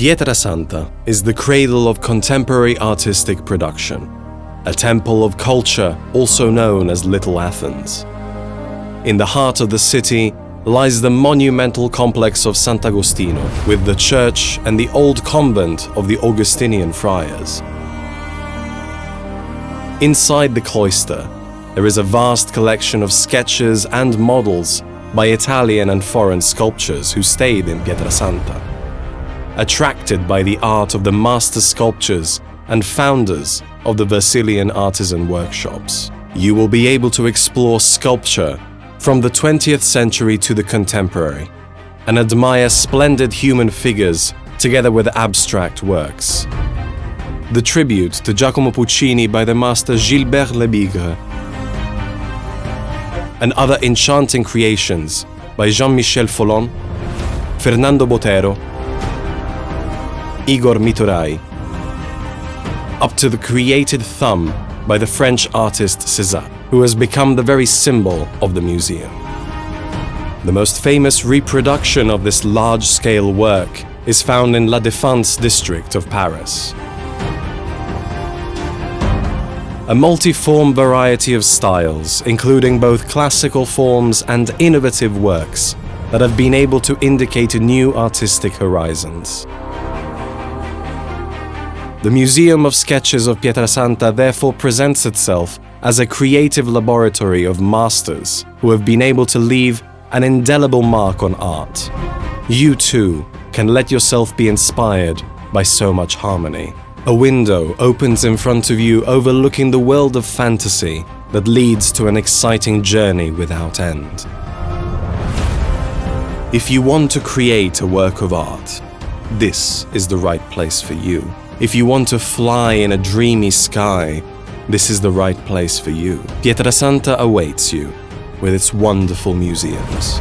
Pietrasanta is the cradle of contemporary artistic production, a temple of culture also known as Little Athens. In the heart of the city lies the monumental complex of Sant'Agostino, with the church and the old convent of the Augustinian friars. Inside the cloister, there is a vast collection of sketches and models by Italian and foreign sculptors who stayed in Pietrasanta. Attracted by the art of the master sculptors and founders of the Versilian artisan workshops, you will be able to explore sculpture from the 20th century to the contemporary and admire splendid human figures together with abstract works. The tribute to Giacomo Puccini by the master Gilbert Lebigre, and other enchanting creations by Jean Michel Folon, Fernando Botero, Igor Mitoraj, up to the created thumb by the French artist César, who has become the very symbol of the museum. The most famous reproduction of this large-scale work is found in La Défense district of Paris. A multi-form variety of styles, including both classical forms and innovative works that have been able to indicate new artistic horizons. The Museum of Sketches of Pietrasanta therefore presents itself as a creative laboratory of masters who have been able to leave an indelible mark on art. You too can let yourself be inspired by so much harmony. A window opens in front of you overlooking the world of fantasy that leads to an exciting journey without end. If you want to create a work of art, this is the right place for you. If you want to fly in a dreamy sky, this is the right place for you. Pietrasanta awaits you with its wonderful museums.